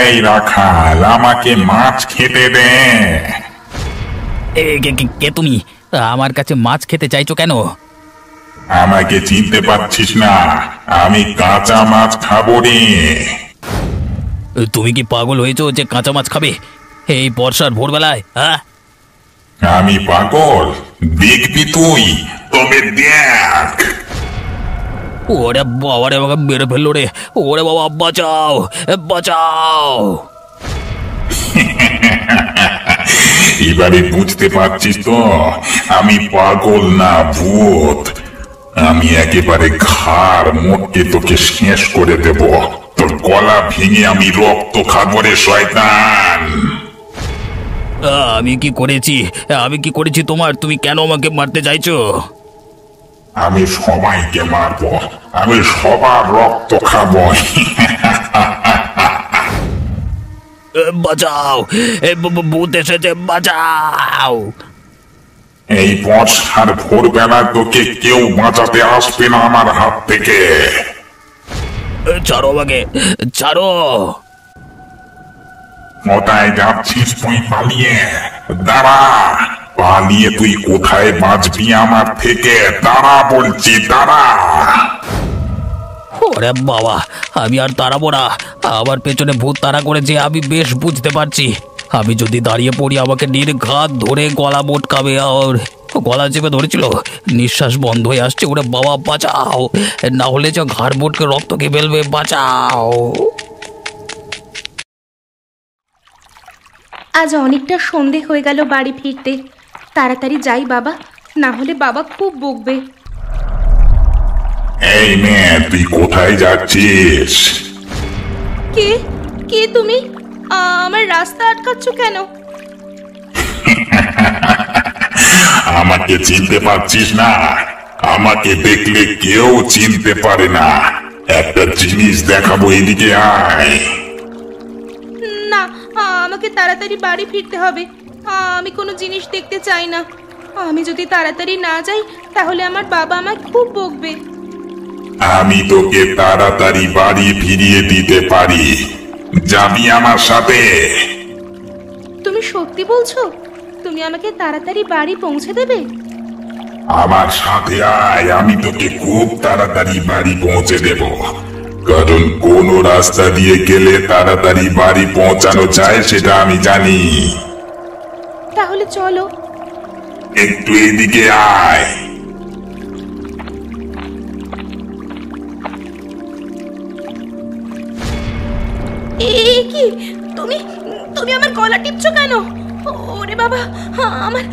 এই রাখাল, আমাকে মাছ খেতে দে। কে তুমি? আমার কাছে মাছ খেতে চাইছো কেন? আমাকে চিনতে পারছিস না? আমি কাঁচা মাছ খাবো রে। তুমি কি পাগল হয়েছো যে কাঁচা মাছ খাবে এই বর্ষার ভোরবেলায়? হ্যাঁ, আমি পাগল? দেখবি তুই, তবে দেখ। ওরে বাবা রে, বাবা মেরে ফেললো রে! ওরে বাবা, বাঁচাও বাঁচাও! এবারে বুঝতে পারছিস তো আমি পাগল না ভূত? আমি একেবারে ঘাড় মোটকে তোকে শেষ করে দেব। তোর গলা ভেঙে আমি রক্ত খাবো রে শয়তান। আমি কি করেছি? আমি কি করেছি তোমার? তুমি কেন আমাকে মারতে চাইছো? আমি সবাইকে মারবো, আমি সবার রক্ত খাবো। বাঁচাও! ভূত এসেছে, বাঁচাও! এই বর্ষার ভোরবেলা তোকে কেউ বাঁচাতে আসবে না আমার হাত থেকে। ছাড়ো আমাকে, ছাড়ো! কোথায় যাচ্ছিস তুই পালিয়ে? দাঁড়া! পালিয়ে তুই কোথায় বাঁচবি আমার থেকে? দাঁড়া বলছি, দাঁড়া! ওরে বাবা, আমি আর তাড়াবো না। আমার পেছনে ভূত তাড়া করেছে, আমি বেশ বুঝতে পারছি। আমি যদি দাঁড়িয়ে পড়ি আমাকে নির্ঘাত ধরে গলা মোটকাবে। আর গলা চেপে ধরেছিল, নিঃশ্বাস বন্ধ হয়ে আসছে। ওরে বাবা, বাঁচাও! না হলে যে ঘাড় মোটকে রক্ত খেয়ে ফেলবে, বাঁচাও! আজ অনেকটা সন্ধে হয়ে গেল বাড়ি ফিরতে। তাড়াতাড়ি যাই বাবা, না হলে বাবা খুব বকবে। এই মেয়ে, তুই কোথায় যাচ্ছিস? কে কে তুমি? আমার রাস্তা আটকাচ্ছ কেন? আমাকে চিনতে পারছিস না? আমাকে দেখলে কেউ চিনতে পারে না। একটা জিনিস দেখাবো, এদিকে আয়। না, আমাকে তাড়াতাড়ি বাড়ি ফিরতে হবে। আমি কোনো জিনিস দেখতে চাই না। আমি যদি তাড়াতাড়ি না যাই তাহলে আমার বাবা আমায় খুব বকবে। আমি তোকে তাড়াতাড়ি বাড়ি ফিরিয়ে দিতে পারি, যাবি আমার সাথে? তুমি সত্যি বলছো? তুমি আমাকে তাড়াতাড়ি বাড়ি পৌঁছে দেবে? আমার সাথে আয়, আমি তোকে খুব তাড়াতাড়ি বাড়ি পৌঁছে দেব। কারণ কোন রাস্তা দিয়ে গেলে তাড়াতাড়ি বাড়ি পৌঁছানো যায় সেটা আমি জানি। তাহলে চলো। একটু এদিকে আয়। কি তুমি তুমি আমার গলা টিপছো কেন? ওরে বাবা, আমার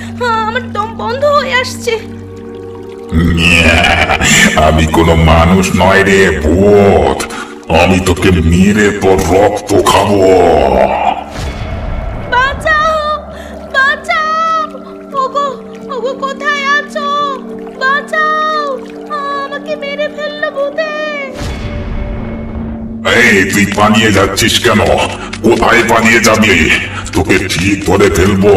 আমার দম বন্ধ হয়ে আসছে। আমি কোনো মানুষ নয় রে ভূত, আমি তোকে মেরে তোর রক্ত খাবো। বাঁচাও, বাঁচাও! ওগো, ওগো, কোথায় আছো? বাঁচাও! আমাকে মেরে ফেললো ভূতে। এই, তুই পালিয়ে যাচ্ছিস কেন? কোথায় পালিয়ে যাবি? তোকে ঠিক ধরে ফেলবো।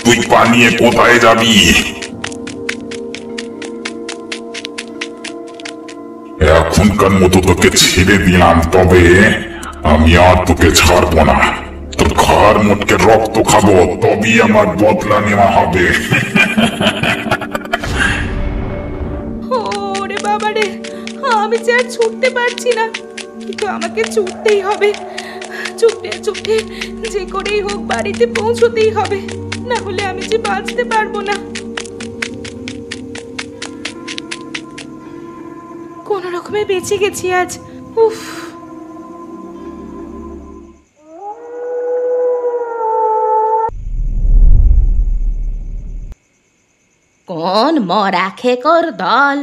তুই পালিয়ে কোথায় যাবি? এখনকার মতো তোকে ছেড়ে দিলাম, তবে আমি আর তোকে ছাড়বো না। তোর ঘর মোটকে রক্ত খাবো, তবেই আমার বদলা নেওয়া হবে। ওরে বাবা রে, আমি যে আর ছুটতে পারছি না, কিন্তু আমাকে ছুটতেই হবে। ছুটে ছুটে যে করেই হোক বাড়িতে পৌঁছতেই হবে, না হলে আমি যে বাঁচতে পারবো না। কোনো রকমে বেঁচে গেছি আজ। উফ! কোন মরা খেকর দল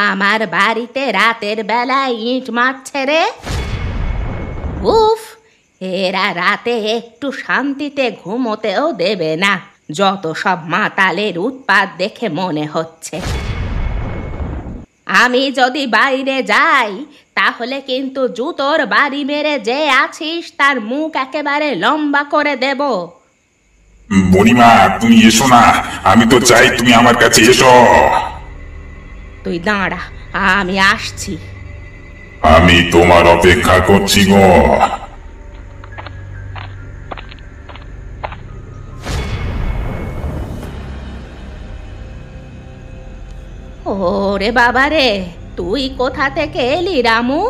আমার বাড়িতে রাতের বেলায় ইট মারছে রে? উফ! এরা রাতে একটু শান্তিতে ঘুমোতেও দেবে না। যত সব মাতালের উৎপাত দেখে মনে হচ্ছে। আমি যদি বাইরে যাই তাহলে কিন্তু জুতোর বাড়ি মেরে যে আছিস তার মুখ একেবারে লম্বা করে দেব। বুড়িমা, তুমি এসো না, আমি তো চাই তুমি আমার কাছে এসো। তুই দাঁড়া, আমি আসছি। আমি তোমার অপেক্ষা করছি গো। ওরে বাবা রে, তুই কোথা থেকে এলি রামু?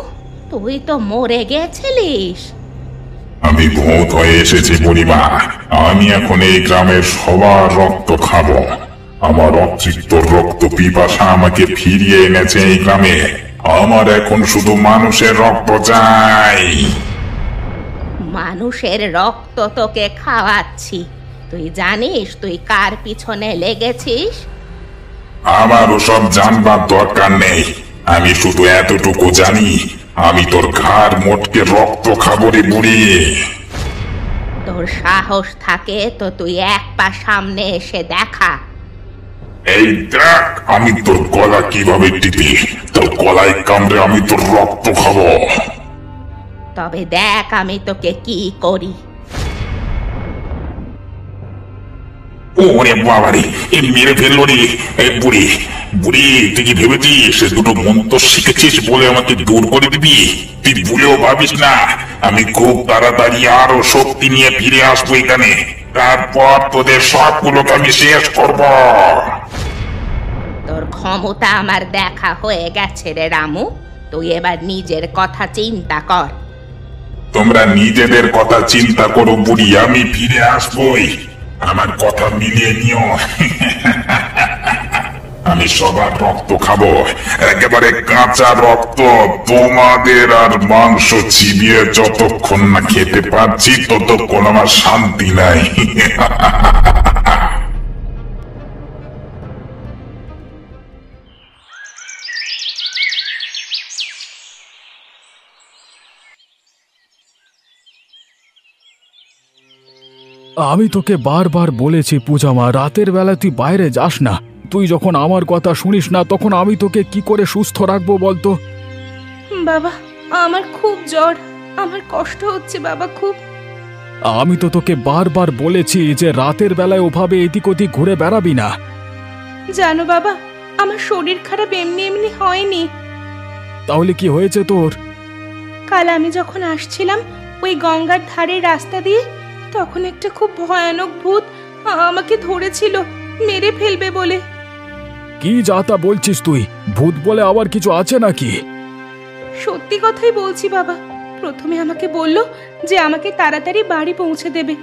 তুই তো মরে গেছিলিস। আমি ভূত হয়ে এসেছি বুড়িমা। আমি এখন এই গ্রামের সবার রক্ত খাবো। আমার অতৃপ্ত রক্ত পিপাসা আমাকে ফিরিয়ে এনেছে এই গ্রামে। আমার এখন শুধু মানুষের রক্ত চাই। মানুষের রক্ত তোকে খাওয়াচ্ছি। তুই জানিস তুই কার পিছনে লেগেছিস? আমার ওসব জানবার দরকার নেই। আমি শুধু এতটুকু জানি, আমি তোর ঘাড় মোটকে রক্ত খাবো রে বুড়ি। তোর সাহস থাকে তো তুই এক পা সামনে এসে দেখা। এই দেখ আমি তোর গলা কিভাবে টিপি। তোর গলায় কামড়ে আমি তোর রক্ত খাবো। তবে দেখ আমি তোকে কি করি। ওরে বাবারে, এ মেরে ফেললো রে। এই বুড়ি বুড়ি, তুই কি ভেবেছিস দুটো মন্ত্র শিখেছিস বলে আমাকে দূর করে দিবি? তুই ভুলেও ভাবিস না আমি খুব তাড়াতাড়ি আরো শক্তি নিয়ে ফিরে আসবো এখানে। তারপর তোদের সবগুলোকে আমি শেষ করব। তোর ক্ষমতা আমার দেখা হয়ে গেছে রে রামু। তুই এবার নিজের কথা চিন্তা কর। তোমরা নিজেদের কথা চিন্তা করো বুড়ি, আমি ফিরে আসবই। আমার কথা মিলিয়ে নিও। আমি সবার রক্ত খাবো, একেবারে কাঁচা রক্ত। তোমাদের আর মাংস চিবিয়ে যতক্ষণ না খেতে পারছি ততক্ষণ আমার শান্তি নাই। আমি তোকে বারবার বলেছি পূজা মা, রাতের বেলা তুই বাইরে যাস না। তুই যখন আমার কথা শুনিস না তখন আমি তোকে কি করে সুস্থ রাখবো বলতো? বাবা, আমার খুব জ্বর, আমার কষ্ট হচ্ছে বাবা খুব। আমি তো তোকে বারবার বলেছি যে রাতের বেলায় ওভাবে এদিক ওদিক ঘুরে বেড়াবি না। জানো বাবা, আমার শরীর খারাপ এমনি এমনি হয়নি। তাহলে কি হয়েছে তোর? কাল আমি যখন আসছিলাম ওই গঙ্গার ধারের রাস্তা দিয়ে, তখন একটা খুব ভয়ানক ভূত আমাকে ধরেছিল মেরে ফেলবে বলে। কি যা তা বলছিস তুই? ভূত বলে আবার কিছু আছে নাকি? সত্যি কথাই বলছি বাবা। প্রথমে আমাকে বলল যে আমাকে তাড়াতাড়ি বাড়ি পৌঁছে দেবে।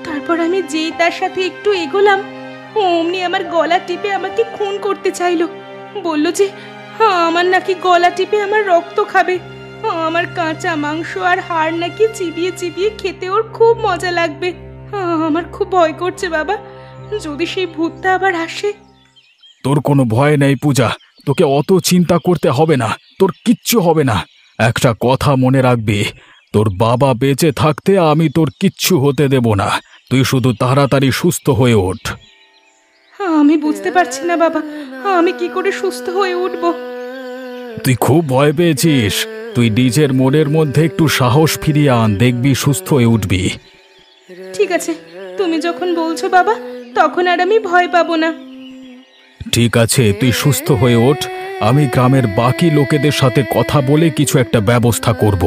তারপর আমি যেই তার সাথে একটু এগোলাম, অমনি আমার গলা টিপে আমাকে খুন করতে চাইলো। বলল যে আমার নাকি গলা টিপে আমার রক্ত খাবে। আমার কাঁচা মাংস আর হাড় নাকি চিবিয়ে চিবিয়ে খেতে ওর খুব মজা লাগবে। আমার খুব ভয় করছে বাবা, যদি সেই ভূতটা আবার আসে। তোর কোনো ভয় নেই পূজা, তোকে অত চিন্তা করতে হবে না, তোর কিচ্ছু হবে না। একটা কথা মনে রাখবি, তোর বাবা বেঁচে থাকতে আমি তোর কিচ্ছু হতে দেব না। তুই শুধু তাড়াতাড়ি সুস্থ হয়ে ওঠ। আমি বুঝতে পারছি না বাবা, আমি কি করে সুস্থ হয়ে উঠব। তুই খুব ভয় পেয়েছিস, তুই নিজের মনের মধ্যে একটু সাহস ফিরিয়ে আন, দেখবি সুস্থ হয়ে উঠবি। ঠিক আছে, তুমি যখন বলছো বাবা, তখন আর আমি ভয় পাবো না। ঠিক আছে, তুই সুস্থ হয়ে ওঠ। আমি গ্রামের বাকি লোকেদের সাথে কথা বলে কিছু একটা ব্যবস্থা করব।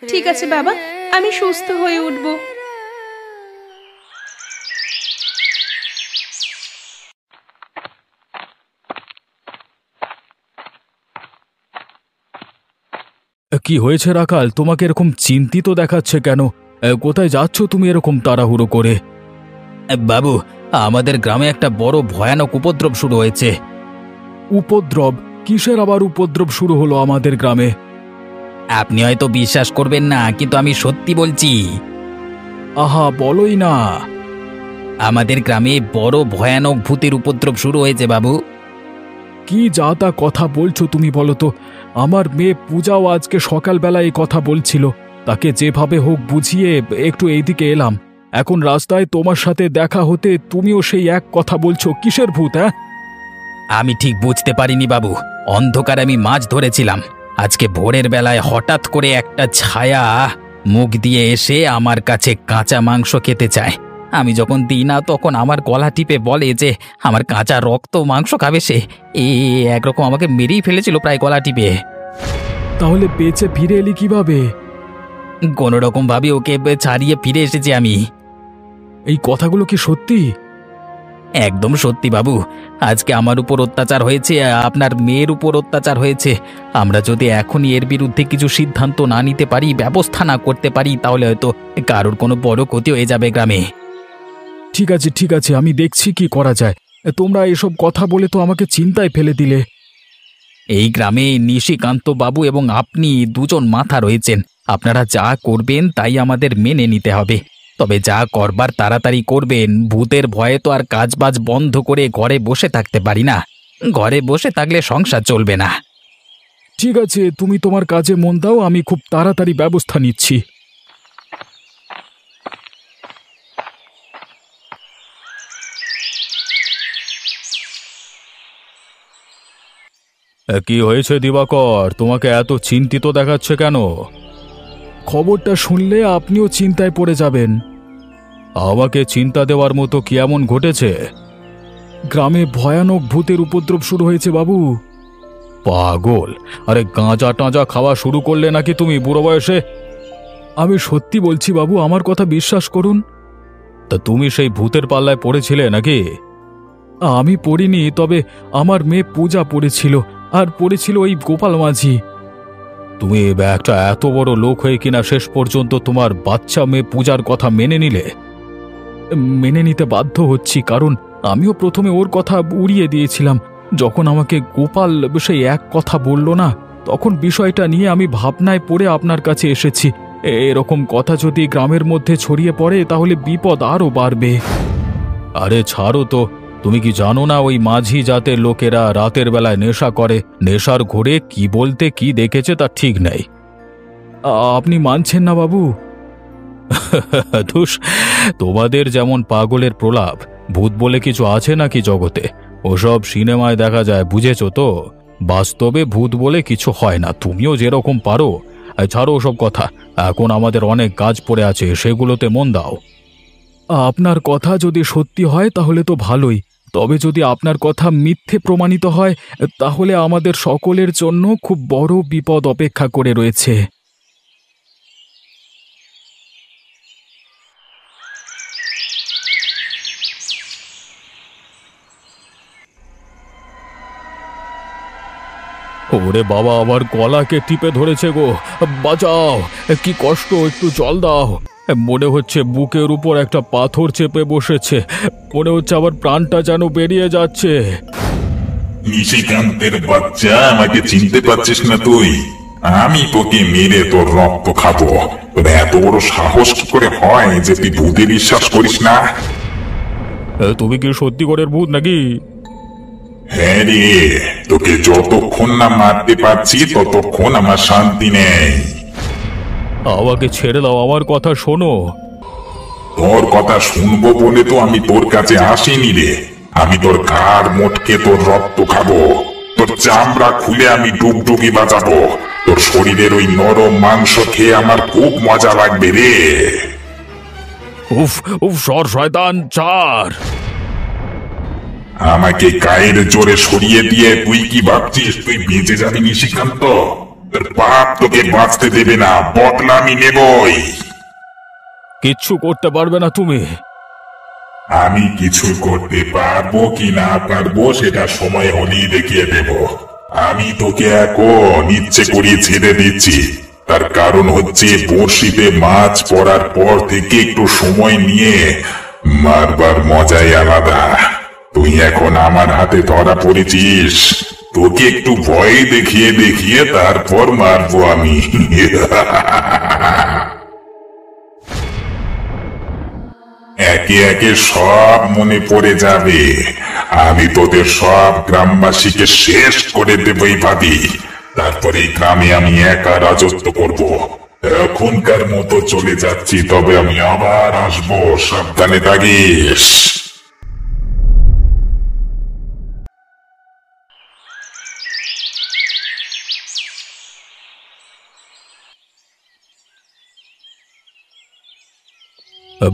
ঠিক আছে বাবা, আমি সুস্থ হয়ে উঠব। কি হয়েছে রাখাল, তোমাকে এরকম চিন্তিত দেখাচ্ছে কেন? কোথায় যাচ্ছ তুমি এরকম তাড়াহুড়ো করে? বাবু, আমাদের গ্রামে একটা বড় ভয়ানক উপদ্রব শুরু হয়েছে। উপদ্রব? কিসের আবার উপদ্রব শুরু হলো আমাদের গ্রামে? আপনি হয়তো বিশ্বাস করবেন না, কিন্তু আমি সত্যি বলছি। আহা, বলোই না। আমাদের গ্রামে বড় ভয়ানক ভূতের উপদ্রব শুরু হয়েছে বাবু। কি যা তা কথা বলছো তুমি বলো তো? আমার মেয়ে পূজাও আজকে সকালবেলা এই কথা বলছিল। তাকে যেভাবে হোক বুঝিয়ে একটু এইদিকে এলাম। এখন রাস্তায় তোমার সাথে দেখা হতে তুমিও সেই এক কথা বলছো। কিসের ভূত? হ্যাঁ, আমি ঠিক বুঝতে পারিনি বাবু। অন্ধকারে আমি মাছ ধরেছিলাম। আজকে ভোরের বেলায় হঠাৎ করে একটা ছায়া মুখ দিয়ে এসে আমার কাছে কাঁচা মাংস খেতে চায়। আমি যখন দিই না, তখন আমার গলা টিপে বলে যে আমার কাঁচা রক্ত মাংস খাবে সে। একরকম আমাকে মেরেই ফেলেছিল প্রায় গলা টিপে। তাহলে বেঁচে ফিরে এলি কিভাবে? কোনো রকম ভাবে ওকে ছাড়িয়ে ফিরে এসেছি আমি। এই কথাগুলো কি সত্যি? একদম সত্যি বাবু, আজকে আমার উপর অত্যাচার হয়েছে, আপনার মেয়ের উপর অত্যাচার হয়েছে। আমরা যদি এখনই এর বিরুদ্ধে কিছু সিদ্ধান্ত না নিতে পারি, ব্যবস্থা না করতে পারি, তাহলে হয়তো কারোর কোনো বড় ক্ষতি হয়ে যাবে গ্রামে। ঠিক আছে, আমি দেখছি কি করা যায়। তোমরা এসব কথা বলে তো আমাকে চিন্তায় ফেলে দিলে। এই গ্রামে নিশিকান্ত বাবু এবং আপনি দুজন মাথা রয়েছেন। আপনারা যা করবেন তাই আমাদের মেনে নিতে হবে। তবে যা করবার তাড়াতাড়ি করবেন। ভূতের ভয়ে তো আর কাজবাজ বন্ধ করে ঘরে বসে থাকতে পারি না। ঘরে বসে থাকলে সংসার চলবে না। ঠিক আছে, তুমি তোমার কাজে মন দাও, আমি খুব তাড়াতাড়ি ব্যবস্থা নিচ্ছি। কি হয়েছে দিবাকর, তোমাকে এত চিন্তিত দেখাচ্ছে কেন? খবরটা শুনলে আপনিও চিন্তায় পড়ে যাবেন। আমাকে চিন্তা দেওয়ার মতো কি এমন ঘটেছে? গ্রামে ভয়ানক ভূতের উপদ্রব শুরু হয়েছে বাবু। পাগল, আরে গাঁজা টাঁজা খাওয়া শুরু করলে নাকি তুমি বুড়ো বয়সে? আমি সত্যি বলছি বাবু, আমার কথা বিশ্বাস করুন। তা তুমি সেই ভূতের পাল্লায় পড়েছিলে নাকি? আমি পড়িনি, তবে আমার মেয়ে পূজা পড়েছিল, আর পড়েছিল ওই গোপাল মাঝি। তুমি একটা এত বড় লোক হয়ে কিনা শেষ পর্যন্ত তোমার বাচ্চা মেয়ে পূজার কথা মেনে নিলে? মেনে নিতে বাধ্য হচ্ছি, কারণ আমিও প্রথমে ওর কথা উড়িয়ে দিয়েছিলাম। যখন আমাকে গোপাল সেই এক কথা বলল না, তখন বিষয়টা নিয়ে আমি ভাবনায় পড়ে আপনার কাছে এসেছি। এরকম কথা যদি গ্রামের মধ্যে ছড়িয়ে পড়ে তাহলে বিপদ আরও বাড়বে। আরে ছাড়ো তো, তুমি কি জানো না ওই মাঝি জাতের লোকেরা রাতের বেলায় নেশা করে? নেশার ঘোরে কি বলতে কি দেখেছে তার ঠিক নেই। আপনি মানছেন না বাবু? ধুস, তোমাদের যেমন পাগলের প্রলাপ, ভূত বলে কিছু আছে নাকি জগতে? ওসব সিনেমায় দেখা যায়, বুঝেছো তো? বাস্তবে ভূত বলে কিছু হয় না। তুমিও যেরকম পারো, ছাড়ো ওসব কথা। এখন আমাদের অনেক কাজ পড়ে আছে, সেগুলোতে মন দাও। আপনার কথা যদি সত্যি হয় তাহলে তো ভালোই, তবে যদি আপনার কথা মিথ্যে প্রমাণিত হয় তাহলে আমাদের সকলের জন্য খুব বড় বিপদ অপেক্ষা করে রয়েছে। ওরে বাবা, আমার গলাকে টিপে ধরেছে গো, বাঁচাও! কি কষ্ট, একটু জল দাও। মনে হচ্ছে বুকের উপর একটা পাথর চেপে বসেছে, মনে হচ্ছে আবার প্রাণটা যেন বেরিয়ে যাচ্ছে। নিশিকান্তের বাচ্চা, আমাকে চিনতে পারছিস না তুই? আমি তোকে মেরে তোর রক্ত খাবো। তোর এত বড় সাহস কি করে হয় যে তুই ভূতে বিশ্বাস করিস না? তুমি কি সত্যিকারের ভূত নাকি? হ্যাঁ রে, তোকে যতক্ষণ না মারতে পারছি ততক্ষণ আমার শান্তি নেই। আমাকে ছেড়ে দাও, আমার কথা শোনো। তোর কথা শুনবো বলে তো আমি তোর কাছে আসিনি রে। আমি তোর ঘাড় মোটকে তোর রক্ত খাবো, তোর চামড়া খুলে আমি ডুগডুগি বাজাবো। তোর শরীরের ওই নরম মাংস খেয়ে আমার খুব মজা লাগবে রে। উফ উফ, সর শয়তান, ছাড় আমাকে গায়ের জোরে সরিয়ে দিয়ে তুই কি ভাবছিস তুই বেঁচে যাবি নিশিকান্ত? তোর বাপ তোকে বাঁচতে দেবে না, বদলা আমি নেবই। কিচ্ছু করতে পারবে না তুমি। আমি কিছু করতে পারবো কি না পারবো সেটা সময় হলেই দেখিয়ে দেব। আমি তোকে এখন ইচ্ছে করিয়ে ছেড়ে দিচ্ছি, তার কারণ হচ্ছে বড়শিতে মাছ পড়ার পর থেকে একটু সময় নিয়ে মারবার মজাই আলাদা। তুই এখন আমার হাতে ধরা পড়েছিস, তোকে একটু ভয় দেখিয়ে দেখিয়ে তারপর মারবো আমি। একে একে সব মনে পড়ে যাবে। আমি তোদের সব গ্রামবাসীকে শেষ করে দেবই ভাবি। তারপরে এই গ্রামে আমি একা রাজত্ব করব। এখনকার মতো চলে যাচ্ছি, তবে আমি আবার আসবো, সাবধানে থাকিস।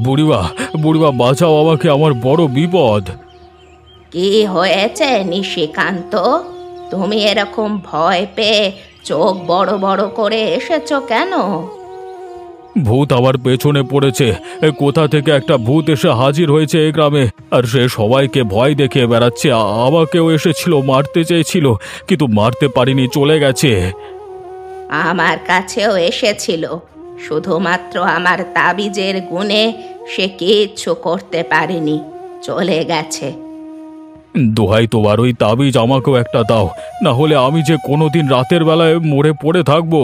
বুড়িমা, বুড়িমা বাঁচাও আমাকে, আমার বড় বিপদ। কি হয়েছে নিশিকান্ত? তুমি এরকম ভয় পেয়ে চোখ বড় বড় করে এসেছো কেন? ভূত আমার পেছনে পড়েছে। কোথা থেকে একটা ভূত এসে হাজির হয়েছে এই গ্রামে, আর সে সবাইকে ভয় দেখিয়ে বেড়াচ্ছে। আমাকেও এসেছিল, মারতে চেয়েছিল, কিন্তু মারতে পারিনি, চলে গেছে। আমার কাছেও এসেছিল, শুধুমাত্র আমার তাবিজের গুণে সে কিচ্ছু করতে পারেনি, চলে গেছে। দোহাই তোমার, ওই তাবিজ আমাকেও একটা দাও, না হলে আমি যে কোনোদিন রাতের বেলায় মরে পড়ে থাকবো।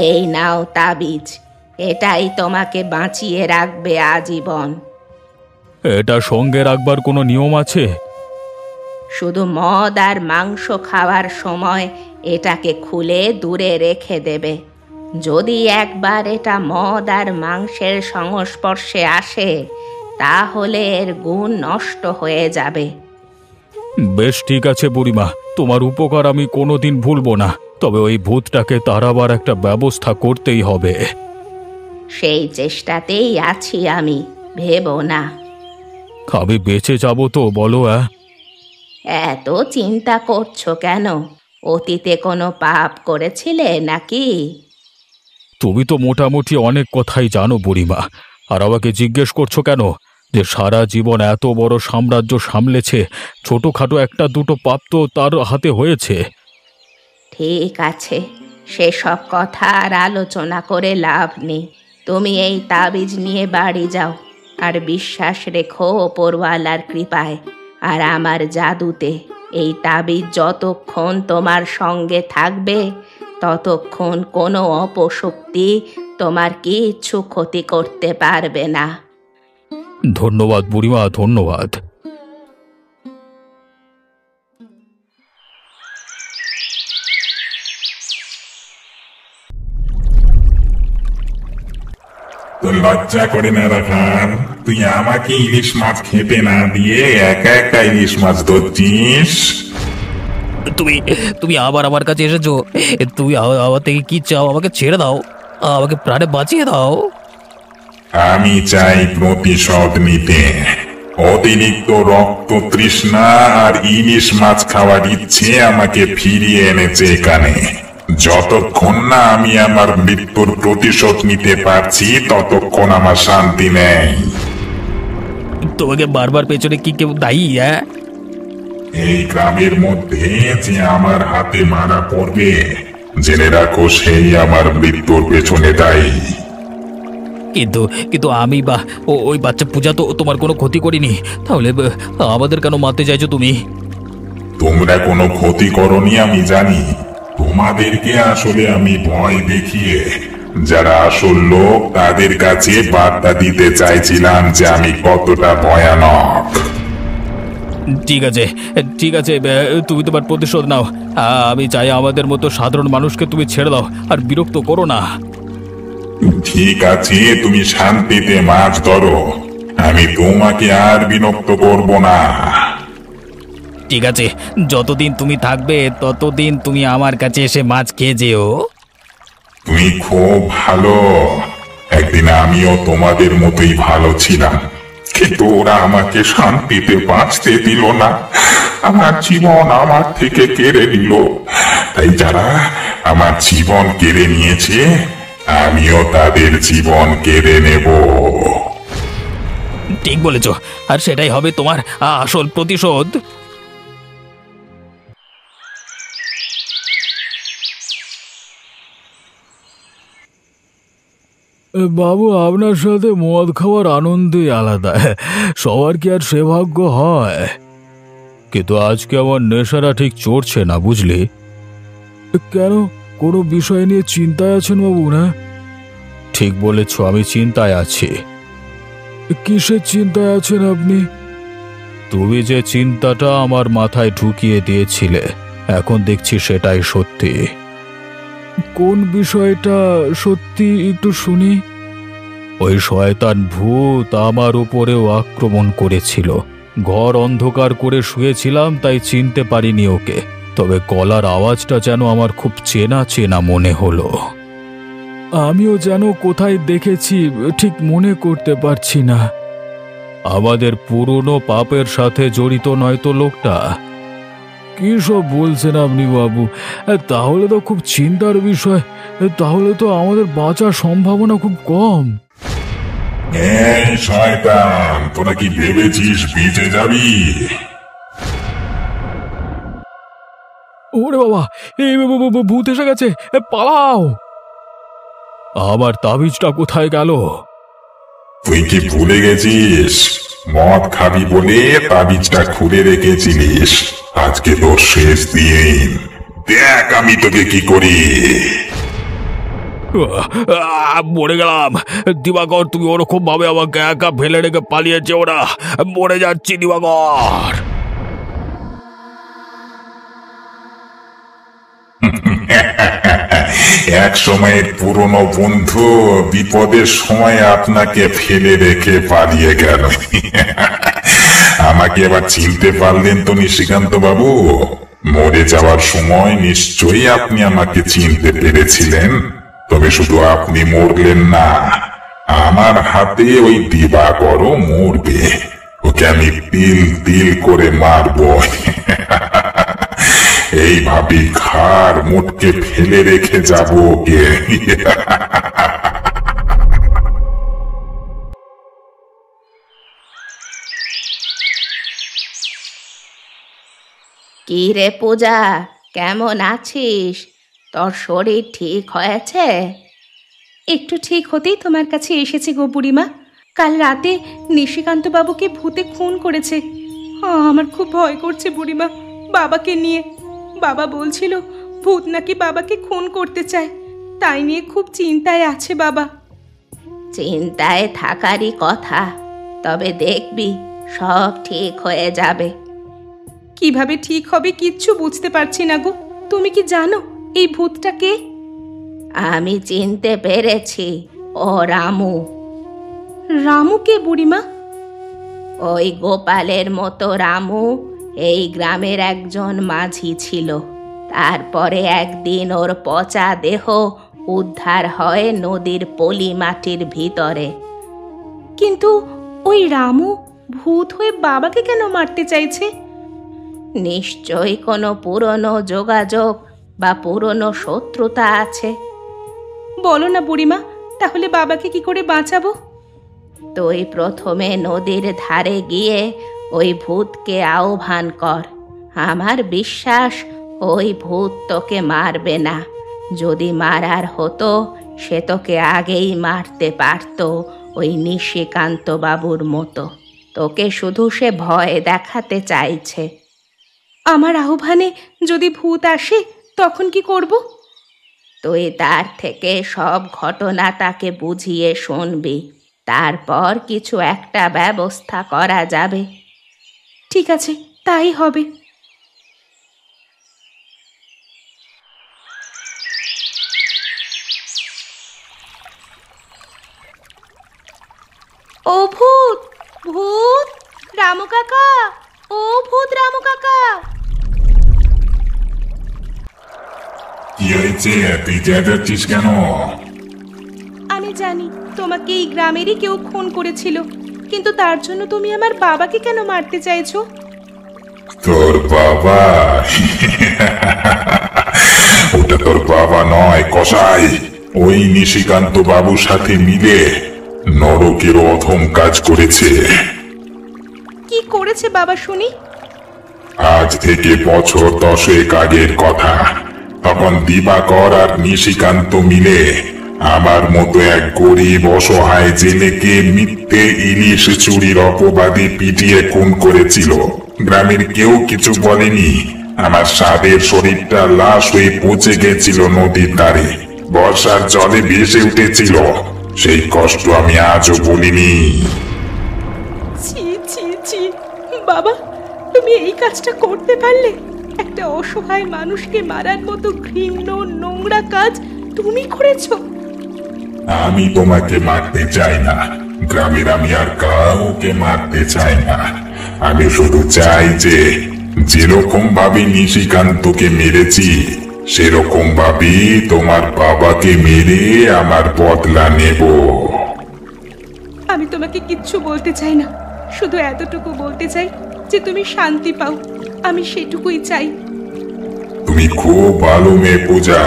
এই নাও তাবিজ, এটাই তোমাকে বাঁচিয়ে রাখবে আজীবন। এটা সঙ্গে রাখবার কোনো নিয়ম আছে? শুধু মদ আর মাংস খাওয়ার সময় এটাকে খুলে দূরে রেখে দেবে। যদি একবার এটা মদ আর মাংসের সংস্পর্শে আসে, তাহলে এর গুণ নষ্ট হয়ে যাবে। বেশ, ঠিক আছে বুড়িমা, তোমার উপকার আমি কোনোদিন ভুলবো না। তবে ওই ভূতটাকে তাড়াবার একটা ব্যবস্থা করতেই হবে। সেই চেষ্টাতেই আছি আমি, ভেবো না। আমি বেঁচে যাব তো, বলো? এত চিন্তা করছো কেন? অতীতে কোনো পাপ করেছিলে নাকি? তুমি তো মোটামুটি অনেক কথাই জানো বুড়িমা, আর আমাকে জিজ্ঞেস করছো কেন? যে সারা জীবন এত বড় সাম্রাজ্য সামলেছে, ছোটখাটো একটা দুটো পাপ তো তার হাতে হয়েছে। ঠিক আছে, সেসব কথা আর আলোচনা করে লাভ নেই। তুমি এই তাবিজ নিয়ে বাড়ি যাও, আর বিশ্বাস রেখো ওপরওয়ালার কৃপায় আর আমার জাদুতে। এই তাবিজ যতক্ষণ তোমার সঙ্গে থাকবে, ততক্ষণ কোনো অপশক্তি তোমার কিচ্ছু ক্ষতি করতে পারবে না। ধন্যবাদ বুড়িমা, ধন্যবাদ। তো লজ্জা করে না রাখার? তুই আমাকে ইলিশ মাছ খেতে না দিয়ে একা একা ইলিশ মাছ ধরছিস? তুমি তুমি আবার আমার কাছে এসেছো। তুমি আমার থেকে কি চাও? আমাকে ছেড়ে দাও, আমাকে প্রাণে বাঁচিয়ে দাও। আমি চাই প্রতিশোধ নিতে। অতিরিক্ত রক্ত তৃষ্ণা আর ইলিশ মাছ খাওয়ার ইচ্ছে আমাকে ফিরিয়ে এনেছে এখানে। যতক্ষণ না আমি আমার মৃত্যুর প্রতিশোধ নিতে পারছি, ততক্ষণ আমার শান্তি নেই। তোমাকে বারবার পেছনে কি কেউ দায়ী? এই গ্রামের মধ্যে যে আমার হাতে মারা পড়বে, জেনে রাখো সেই আমার মৃত্যুর পেছনে দায়ী। কিন্তু কিন্তু আমি বা ওই বাচ্চা পূজা তো তোমার কোনো ক্ষতি করিনি, তাহলে আমাদের কেন মারতে চাইছো তুমি? তোমরা কোনো ক্ষতি করনি আমি জানি। তোমাদেরকে আসলে আমি ভয় দেখিয়ে যারা আসল লোক তাদের কাছে বার্তা দিতে চাইছিলাম যে আমি কতটা ভয়ানক। ঠিক আছে, ঠিক আছে, তুমি তোমার প্রতিশোধ নাও। আমি চাই আমাদের মতো সাধারণ মানুষকে তুমি ছেড়ে দাও, আর বিরক্ত করো না। ঠিক আছে, তুমি শান্তিতে মাছ ধরো, আমি তোমাকে আর বিরক্ত করব না। ঠিক আছে, যতদিন তুমি থাকবে ততদিন তুমি আমার কাছে এসে মাছ খেয়ে যেও। তুমি খুব ভালো। একদিন আমিও তোমাদের মতোই ভালো ছিলাম, কিন্তু ওরা আমাকে শান্তিতে বাঁচতে দিল না। আমার জীবন আমার থেকে কেড়ে নিল। তাই যারা আমার জীবন কেড়ে নিয়েছে, আমিও তাদের জীবন কেড়ে নেব। ঠিক বলেছ, আর সেটাই হবে তোমার আসল প্রতিশোধ। বাবু, আপনার সাথে মদ খাওয়ার আনন্দই আলাদা। সবার কি আর সে ভাগ্য হয়? কিন্তু আজকে আমার নেশাটা ঠিক চড়ছে না, বুঝলি? কেন, কোনো বিষয় নিয়ে চিন্তায় আছেন বাবু? না, ঠিক বলেছ, আমি চিন্তায় আছি। কিসের চিন্তায় আছেন আপনি? তুমি যে চিন্তাটা আমার মাথায় ঢুকিয়ে দিয়েছিলে, এখন দেখছি সেটাই সত্যি। কোন বিষয়টা সত্যি, একটু শুনি। ওই শয়তান ভূত আমার উপরেও আক্রমণ করেছিল। ঘর অন্ধকার করে শুয়েছিলাম, তাই চিনতে পারিনি ওকে। তবে গলার আওয়াজটা যেন আমার খুব চেনা চেনা মনে হলো। আমিও যেন কোথায় দেখেছি, ঠিক মনে করতে পারছি না। আমাদের পুরনো পাপের সাথে জড়িত নয় তো লোকটা? কি সব বলছেন আপনি বাবু? তাহলে তো খুব চিন্তার বিষয়। তাহলে তো আমাদের বাঁচার সম্ভাবনা খুব কম। এই শয়তান, তোরা কি ভেবেছিস বেঁচে যাবি? ওরে বাবা, এই ভূত এসে গেছে, পালাও! আবার তাবিজটা কোথায় গেল? তুই কি ভুলে গেছিস? মদ খাবি বলে তাবিজটা খুলে রেখেছিলিস। আজকে তোর শেষ দিন, দেখ আমি তোকে কি করি। মরে গেলাম। দিবাকর, তুমি ওরকম ভাবে আমাকে একা ফেলে রেখে পালিয়েছে ওরা। মরে যাচ্ছি দিবাকর। এক সময়ের পুরনো বন্ধু বিপদের সময় আপনাকে ফেলে রেখে পালিয়ে গেল। আমাকে এবার চিনতে পারলেন তো নিশিকান্ত বাবু? মরে যাওয়ার সময় নিশ্চয়ই আপনি আমাকে চিনতে পেরেছিলেন। তবে শুধু আপনি মরলেন না, আমার হাতে ওই দিবাকরও মরবে। ওকে আমি তিল তিল করে মারবো। এইভাবে ঘাড় মোটকে ফেলে রেখে যাব ওকে। কি রে পূজা, কেমন আছিস? তোর শরীর ঠিক হয়েছে? একটু ঠিক হতেই তোমার কাছে এসেছি গো বুড়িমা। কাল রাতে নিশিকান্ত বাবুকে ভূতে খুন করেছে। আমার খুব ভয় করছে বুড়িমা, বাবাকে নিয়ে। বাবা বলছিল ভূত নাকি বাবাকে খুন করতে চায়, তাই নিয়ে খুব চিন্তায় আছে বাবা। চিন্তায় থাকারই কথা, তবে দেখবি সব ঠিক হয়ে যাবে। কিভাবে ঠিক হবে কিচ্ছু বুঝতে পারছি না গো। তুমি কি জানো এই ভূতটা কে? আমি চিনতে পেরেছি, ও রামু। রামু কে বুড়িমা? ওই গোপালের মতো রামু এই গ্রামের একজন মাঝি ছিল। তারপরে একদিন ওর পচা দেহ উদ্ধার হয় নদীর পলি মাটির ভিতরে। কিন্তু ওই রামু ভূত হয়ে বাবাকে কেন মারতে চাইছে? নিশ্চয়ই কোনো পুরনো যোগাযোগ বা পুরনো শত্রুতা আছে। বলো না বুড়িমা, তাহলে বাবাকে কি করে বাঁচাবো? তুই প্রথমে নদীর ধারে গিয়ে ওই ভূতকে আহ্বান কর। আমার বিশ্বাস ওই ভূত তোকে মারবে না। যদি মারার হতো সে তোকে আগেই মারতে পারত, ওই নিশিকান্ত বাবুর মতো। তোকে শুধু সে ভয় দেখাতে চাইছে। আমার আহ্বানে যদি ভূত আসে তখন কি করব? তুই তার থেকে সব ঘটনা তাকে বুঝিয়ে শুনবি, তারপর কিছু একটা ব্যবস্থা করা যাবে। ঠিক আছে, তাই হবে। ও ভূত, ভূত রামু কাকা, ও ভূত রামু কাকা। কি হয়েছে? তুই চেঁচাচ্ছিস কেন? আমি জানি তোমাকে এই গ্রামেরই কেউ খুন করেছিল, কিন্তু তার জন্য তুমি আমার বাবাকে কেন মারতে চাইছো? তোর বাবা? ওটা তোর বাবা নয় কসাই। ওই নিশিকান্ত বাবুর সাথে মিলে নরকের অধম কাজ করেছে। কি করেছে বাবা শুনি? আজ থেকে বছর 10 আগের কথা। তখন দিবাকর আর নিশিকান্ত মিলে আমার মতো এক গরিব অসহায় জেলেকে মিথ্যে ইলিশ চুরির অপবাদে পিটিয়ে খুন করেছিল। গ্রামের কেউ কিছু বলেনি। আমার সাদের শরীরটা লাশ হয়ে পচে গেছিল নদীর ধারে, বর্ষার জলে ভেসে উঠেছিল। সেই কষ্ট আমি আজও বলিনি। ছি ছি ছি, বাবা তুমি এই কাজটা করতে পারলে? একটা অসহায় মানুষকে মারার মতো ঘৃণ্য নোংরা কাজ তুমি করেছো? আমি তোমাকে মারতে চাই না, গ্রামের আমি আর কাউকে মারতে চাই না। আমি শুধু চাই যে যেরকম ভাবে নিশিকান্তকে মেরেছি সেরকম ভাবে তোমার বাবাকে মেরে আমার বদলা নেব। আমি তোমাকে কিচ্ছু বলতে চাই না, শুধু এতটুকু বলতে চাই যে তুমি শান্তি পাও। আমি সেটুকুই চাই। তুমি খুব ভালো মেয়ে পূজা,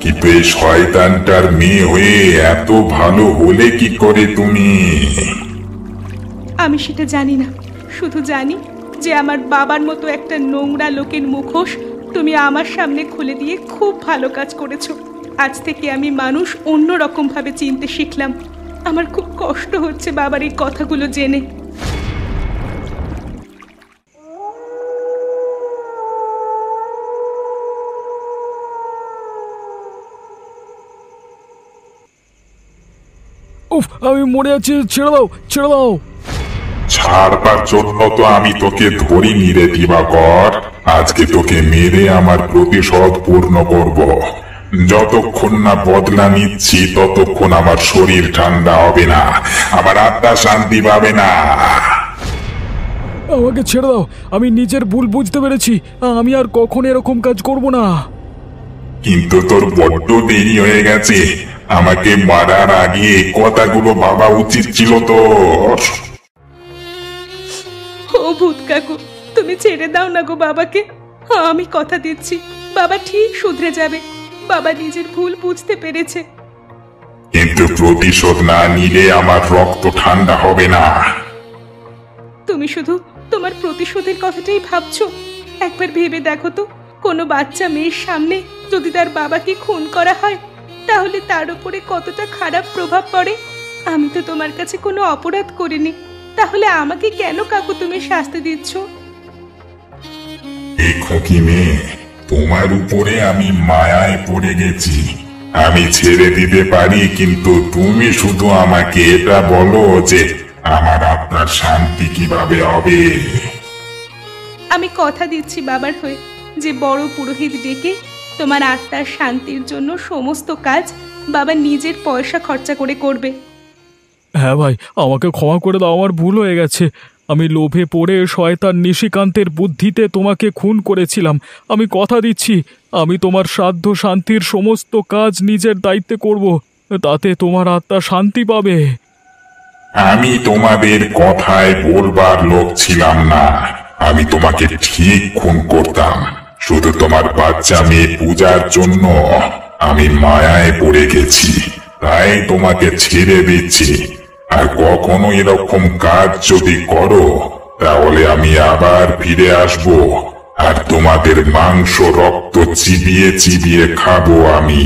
কিন্তু এই শয়তানটার মেয়ে হয়ে এত ভালো হলে কি করে তুমি? আমি সেটা জানি না, শুধু জানি যে আমার বাবার মতো একটা নোংরা লোকের মুখোশ তুমি আমার সামনে খুলে দিয়ে খুব ভালো কাজ করেছো। আজ থেকে আমি মানুষ অন্য রকম ভাবে চিনতে শিখলাম। আমার খুব কষ্ট হচ্ছে বাবার এই কথাগুলো জেনে। উফ, আমি মরে আছি, ছেড়ে দাও, ছেড়ে দাও। ছাড়বার জন্য তো আমি তোকে ধরিনি রে দিবাকর। আজকে তোকে মেরে আমার প্রতিশোধ পূর্ণ করব। যতক্ষণ না বদলা নিচ্ছি ততক্ষণ আমার শরীর ঠান্ডা হবে না, আমার আত্মা শান্তি পাবে না। আমাকে ছেড়ে দাও, আমি নিজের ভুল বুঝতে পেরেছি। আমি আর কখনো এরকম কাজ করব না। কিন্তু তোর বড্ড দেরি হয়ে গেছে। আমাকে মারার আগে এই কথাগুলো ভাবা উচিত ছিল তোর। ও ভূত কাকু, তুমি ছেড়ে দাও না গো বাবাকে। আমি কথা দিচ্ছি বাবা ঠিক শুধরে যাবে। বাবা নিজের ভুল বুঝতে পেরেছে। কিন্তু প্রতিশোধ না নিলে আমার রক্ত ঠান্ডা হবে না। তুমি শুধু তোমার প্রতিশোধের কথাটাই ভাবছো। একবার ভেবে দেখো তো, কোনো বাচ্চা মেয়ের সামনে যদি তার বাবাকে খুন করা হয় তাহলে তার উপরে কতটা খারাপ প্রভাব পড়ে। আমি তো তোমার কাছে কোনো অপরাধ করিনি, তাহলে আমাকে কেন কাকু তুমি শাস্তি দিচ্ছ? এই খোকি মেয়ে, তোমার উপরে আমি মায়ায় পড়ে গেছি। আমি ছেড়ে দিতে পারি, কিন্তু তুমি শুধু আমাকে এটা বলো যে আমার আত্মার শান্তি কিভাবে হবে। আমি কথা দিচ্ছি বাবার হয়ে যে বড় পুরোহিত ডেকে তোমার আত্মার শান্তির জন্য সমস্ত কাজ বাবা নিজের পয়সা খরচা করে করবে। হ্যাঁ ভাই, আমাকে ক্ষমা করে দাও, আমার ভুল হয়ে গেছে। আমি লোভে পড়ে শয়তান নিশিকান্তের বুদ্ধিতে তোমাকে খুন করেছিলাম। আমি কথা দিচ্ছি, আমি তোমার শ্রাদ্ধ শান্তির সমস্ত কাজ নিজের দায়িত্বে করব, তাতে তোমার আত্মা শান্তি পাবে। আমি তোমাদের কথায় বলবার লোক ছিলাম না। আমি তোমাকে ঠিক খুন করতাম। শুধু তোমার বাচ্চা মেয়ে পূজার জন্য আমি মায়ায় পড়ে গেছি, তাই তোমাকে ছেড়ে দিচ্ছি। আর কখনো এরকম কাজ যদি করো তাহলে আমি আবার ফিরে আসব, আর তোমাদের মাংস রক্ত চিবিয়ে চিবিয়ে খাবো আমি।